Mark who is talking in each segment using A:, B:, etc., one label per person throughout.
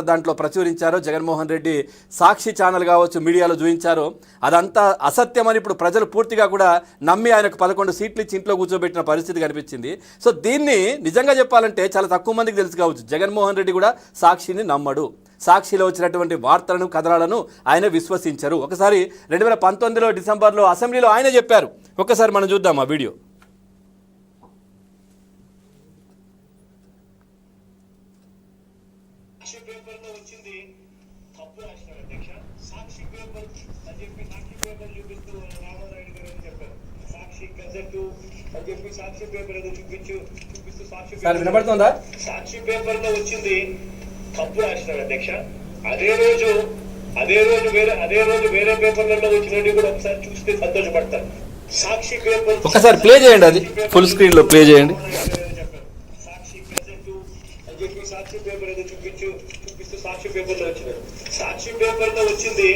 A: దాంట్లో ప్రచురించారో జగన్మోహన్ రెడ్డి సాక్షి ఛానల్ కావచ్చు మీడియాలో చూపించారో అదంతా అసత్యమని ఇప్పుడు ప్రజలు పూర్తిగా కూడా నమ్మి ఆయనకు 11 సీట్లు ఇచ్చి ఇంట్లో కూర్చోబెట్టిన పరిస్థితి కనిపించింది. సో దీన్ని నిజంగా చెప్పాలంటే చాలా తక్కువ మందికి తెలుసు కావచ్చు. జగన్మోహన్ రెడ్డి కూడా సాక్షిని నమ్మడు. సాక్షిలో వచ్చినటువంటి వార్తలను కథనాలను ఆయన విశ్వసించరు. ఒకసారి 2019 డిసెంబర్లో అసెంబ్లీలో ఆయన చెప్పారు. ఒక్కసారి మనం చూద్దాం ఆ వీడియో. సార్ వినపడుతుందా?
B: సాక్షి పేపర్ లో వచ్చింది తప్పు రాసినాడు అధ్యక్ష. అదే రోజు వేరే పేపర్లలో వచ్చినట్టు కూడా ఒకసారి చూస్తే సంతోషపడతారు. సాక్షి పేపర్
A: ఒకసారి ప్లే చేయండి, అది ఫుల్ స్క్రీన్ లో ప్లే చేయండి.
B: సాక్షి గజెట్ అని చెప్పి సాక్షి పేపర్ ఏదో చూపిస్తూ సాక్షి పేపర్ లో వచ్చినాడు. సాక్షి పేపర్ లో వచ్చింది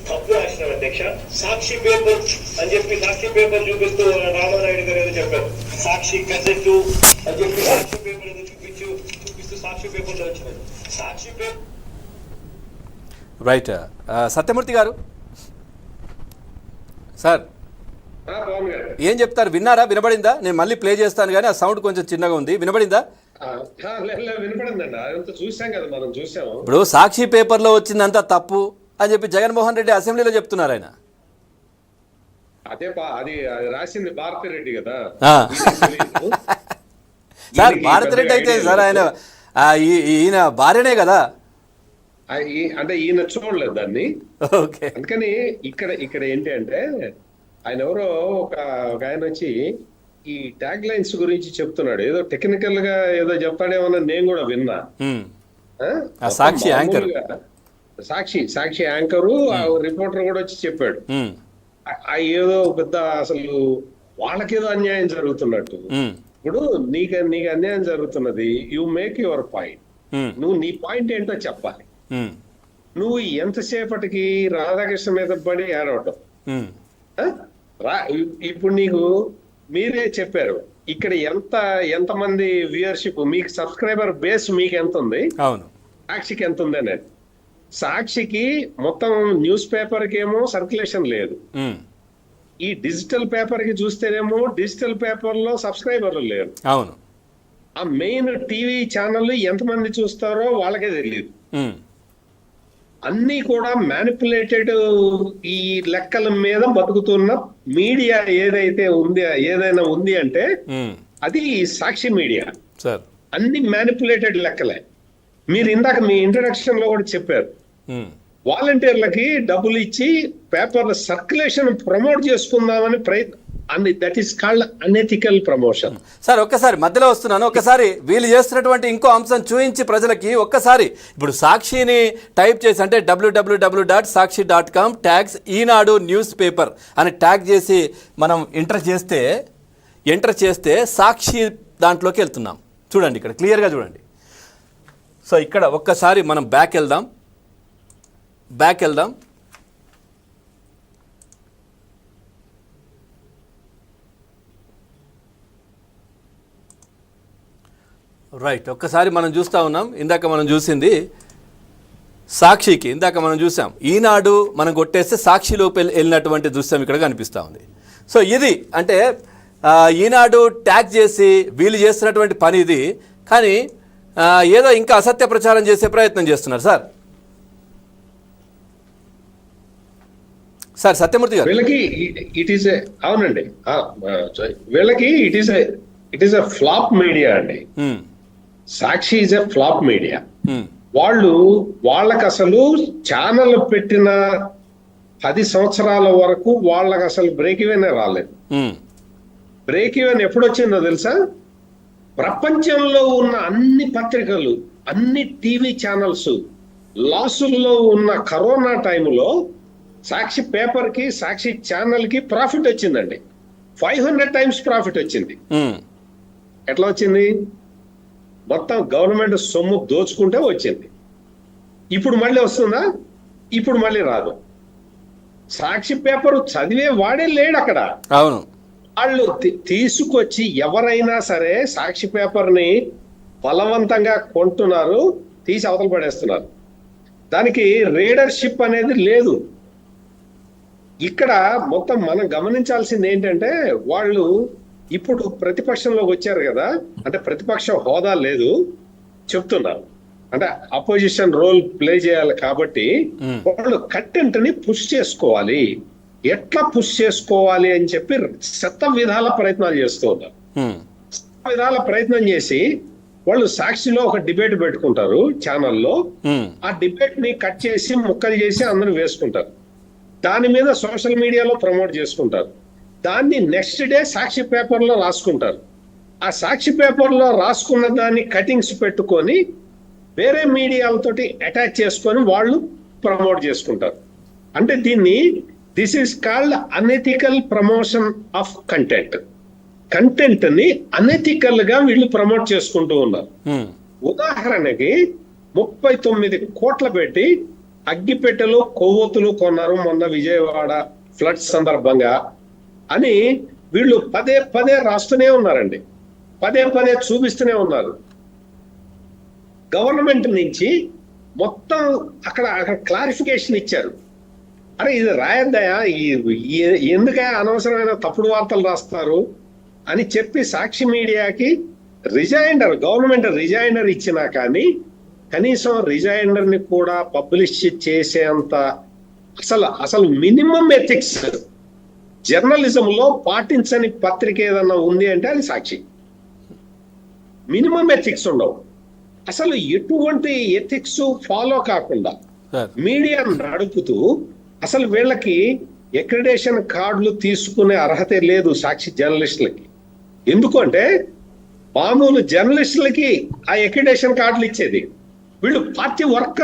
B: తప్పు రాసినాడు అధ్యక్ష. సాక్షి పేపర్ అని చెప్పి సాక్షి పేపర్ చూపిస్తూ రామానాయుడు గారు ఏదో చెప్పారు. సాక్షి గజెట్ అని చెప్పి సాక్షి పేపర్ ఏదో చూపిస్తూ సాక్షి పేపర్ లో వచ్చినాడు. సాక్షి పేపర్
A: రైట్. సత్యమూర్తి గారు సార్ ఏం చెప్తారు? విన్నారా? వినబడిందా? నేను మళ్ళీ ప్లే చేస్తాను కానీ ఆ సౌండ్ కొంచెం చిన్నగా ఉంది. వినబడిందా? ఇప్పుడు సాక్షి పేపర్లో వచ్చిందంతా తప్పు అని చెప్పి జగన్మోహన్ రెడ్డి అసెంబ్లీలో చెప్తున్నారు. ఆయన
C: అదే అది రాసింది భారతిరెడ్డి కదా
A: సార్. భారతిరెడ్డి అయితే సార్ ఆయన ఈయన భార్యనే కదా.
C: అంటే ఈయన చూడలేదు దాన్ని.
A: ఓకే.
C: అందుకని ఇక్కడ ఏంటి అంటే ఆయన ఎవరో ఒక ఆయన వచ్చి ఈ ట్యాగ్ లైన్స్ గురించి చెప్తున్నాడు. ఏదో టెక్నికల్ గా ఏదో చెప్తాడేమన్నా నేను కూడా విన్నా.
A: సాక్షి యాంకర్,
C: సాక్షి యాంకరు రిపోర్టర్ కూడా వచ్చి చెప్పాడు. ఏదో పెద్ద అసలు వాళ్ళకేదో అన్యాయం జరుగుతున్నట్టు. ఇప్పుడు నీకు అన్యాయం జరుగుతున్నది. You make your point. నువ్వు నీ పాయింట్ ఏంటో చెప్పాలి. నువ్వు ఎంతసేపటికి రాధాకృష్ణ మీద పడి ఏడవటం. ఇప్పుడు నీకు మీరే చెప్పారు ఇక్కడ ఎంతమంది వ్యూయర్షిప్, మీకు సబ్స్క్రైబర్ బేస్ మీకు ఎంత ఉంది, సాక్షికి ఎంత ఉంది అనేది. సాక్షికి మొత్తం న్యూస్ పేపర్ కి ఏమో సర్క్యులేషన్ లేదు. ఈ డిజిటల్ పేపర్ కి చూస్తేనేమో డిజిటల్ పేపర్ లో సబ్స్క్రైబర్లు లేరు.
A: అవును.
C: ఆ మెయిన్ టీవీ ఛానల్ ఎంతమంది చూస్తారో వాళ్ళకే తెలియదు. అన్ని కూడా మ్యానిపులేటెడ్ ఈ లెక్కల మీద బతుకుతున్న మీడియా ఏదైనా ఉంది అంటే అది సాక్షి మీడియా. అన్ని మ్యానిపులేటెడ్ లెక్కలే. మీరు ఇందాక మీ ఇంట్రడక్షన్ లో కూడా చెప్పారు, వాలంటీర్లకి డబ్బులు ఇచ్చి పేపర్ల సర్క్యులేషన్ ప్రమోట్ చేసుకుందామని ప్రయత్నం. That is called unethical promotion.
A: Sir ఒక్కసారి మధ్యలో వస్తున్నాను. ఒకసారి వీళ్ళు చేస్తున్నటువంటి ఇంకో అంశం చూపించి ప్రజలకి ఒక్కసారి ఇప్పుడు సాక్షిని టైప్ చేసి అంటే www.sakshi.com ట్యాగ్స్ ఈనాడు న్యూస్ పేపర్ అని ట్యాగ్ చేసి మనం ఎంటర్ చేస్తే సాక్షి దాంట్లోకి వెళ్తున్నాం. చూడండి ఇక్కడ క్లియర్గా చూడండి. సో ఇక్కడ ఒక్కసారి మనం బ్యాక్ వెళ్దాం. రైట్. ఒక్కసారి మనం చూస్తూ ఉన్నాం. ఇందాక మనం చూసింది సాక్షికి, ఇందాక మనం చూసాం ఈనాడు మనం కొట్టేస్తే సాక్షిలోకి వెళ్ళినటువంటి దృశ్యం ఇక్కడ కనిపిస్తూ ఉంది. సో ఇది అంటే ఈనాడు ట్యాగ్ చేసి వీళ్ళు చేస్తున్నటువంటి పని ఇది. కానీ ఏదో ఇంకా అసత్య ప్రచారం చేసే ప్రయత్నం చేస్తున్నారు సార్ సత్యమూర్తి గారు.
C: వీళ్ళకి అవునండి, వీళ్ళకి it is a flop media అండి. సాక్షి ఈజ్ ఎ ఫ్లాప్ మీడియా. వాళ్ళకి అసలు ఛానల్ పెట్టిన 10 సంవత్సరాల వరకు వాళ్ళకి అసలు బ్రేక్ ఈవెన్ రాలేదు. బ్రేక్ ఈవెన్ ఎప్పుడు వచ్చిందో తెలుసా? ప్రపంచంలో ఉన్న అన్ని పత్రికలు, అన్ని టీవీ ఛానల్స్ లాసుల్లో ఉన్న కరోనా టైంలో సాక్షి పేపర్ కి, సాక్షి ఛానల్ కి ప్రాఫిట్ వచ్చిందండి. 500 times ప్రాఫిట్ వచ్చింది. ఎట్లా వచ్చింది? మొత్తం గవర్నమెంట్ సొమ్ము దోచుకుంటే వచ్చింది. ఇప్పుడు మళ్ళీ వస్తుందా? ఇప్పుడు మళ్ళీ రాదు. సాక్షి పేపర్ చదివే వాడే లేడు అక్కడ.
A: అవును.
C: వాళ్ళు తీసుకొచ్చి ఎవరైనా సరే సాక్షి పేపర్ ని బలవంతంగా కొంటున్నారు. తీసి అవతల పడేస్తున్నారు. దానికి రీడర్షిప్ అనేది లేదు. ఇక్కడ మొత్తం మనం గమనించాల్సింది ఏంటంటే, వాళ్ళు ఇప్పుడు ప్రతిపక్షంలోకి వచ్చారు కదా, అంటే ప్రతిపక్ష హోదా లేదు చెప్తున్నారు, అంటే అపోజిషన్ రోల్ ప్లే చేయాలి కాబట్టి వాళ్ళు కంటెంట్ ని పుష్ చేసుకోవాలి. ఎట్లా పుష్ చేసుకోవాలి అని చెప్పి శత విధాల ప్రయత్నాలు చేస్తూ ఉన్నారు. విధాల ప్రయత్నం చేసి వాళ్ళు సాక్షిలో ఒక డిబేట్ పెట్టుకుంటారు ఛానల్లో. ఆ డిబేట్ ని కట్ చేసి ముక్కలు చేసి అందరూ వేసుకుంటారు. దాని మీద సోషల్ మీడియాలో ప్రమోట్ చేసుకుంటారు. దాన్ని నెక్స్ట్ డే సాక్షి పేపర్ లో రాసుకుంటారు. ఆ సాక్షి పేపర్ లో రాసుకున్న దాన్ని కటింగ్స్ పెట్టుకొని వేరే మీడియాలతోటి అటాచ్ చేసుకొని వాళ్ళు ప్రమోట్ చేసుకుంటారు. అంటే this is called unethical promotion of content. Content ని అనెథికల్ గా వీళ్ళు ప్రమోట్ చేసుకుంటూ ఉన్నారు. ఉదాహరణకి 39 కోట్ల పెట్టి అగ్గిపెట్టెలు కొవ్వొత్తులు కొన్నారు మొన్న విజయవాడ ఫ్లడ్స్ సందర్భంగా అని వీళ్ళు పదే పదే రాస్తూనే ఉన్నారండి, పదే పదే చూపిస్తూనే ఉన్నారు. గవర్నమెంట్ నుంచి మొత్తం అక్కడ క్లారిఫికేషన్ ఇచ్చారు. అరే ఇది రాయద్దయా, ఎందుకే అనవసరమైన తప్పుడు వార్తలు రాస్తారు అని చెప్పి సాక్షి మీడియాకి గవర్నమెంట్ రిజైండర్ ఇచ్చినా కానీ కనీసం రిజైండర్ ని కూడా పబ్లిష్ చేసేంత అసలు మినిమం ఎథిక్స్ జర్నలిజం లో పాటించని పత్రిక ఏదన్నా ఉంది అంటే అది సాక్షి. మినిమం ఎథిక్స్ ఉండవు, అసలు ఎటువంటి ఎథిక్స్ ఫాలో కాకుండా మీడియా నడుపుతూ అసలు వీళ్ళకి అక్రిడేషన్ కార్డులు తీసుకునే అర్హత లేదు సాక్షి జర్నలిస్టులకి. ఎందుకంటే మామూలు జర్నలిస్టులకి ఆ అక్రిడేషన్ కార్డులు ఇచ్చేది, వీళ్ళు పార్టీ వర్కర్